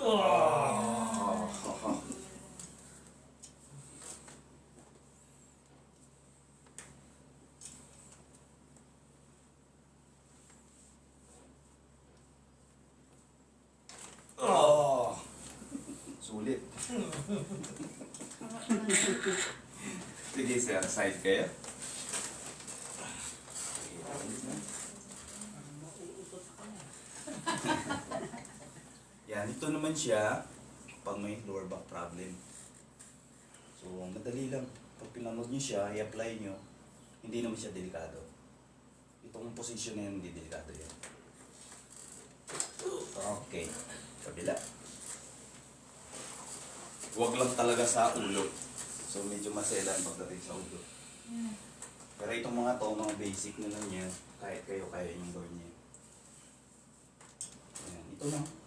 Oh. Oh. Sulit. Sige sir, side kayo. Yan, ito naman siya pag may lower back problem. So, madali lang. Pag pinanood nyo siya, i-apply nyo, hindi naman siya delikado. Itong position na yan, hindi delikado yan. Okay. Kabila. Huwag lang talaga sa ulo. So, medyo masela ang pagdating sa ulo. Pero itong mga to, mga basic na lang yan, kahit kayo kaya yung gawin niya. Ayan, ito lang.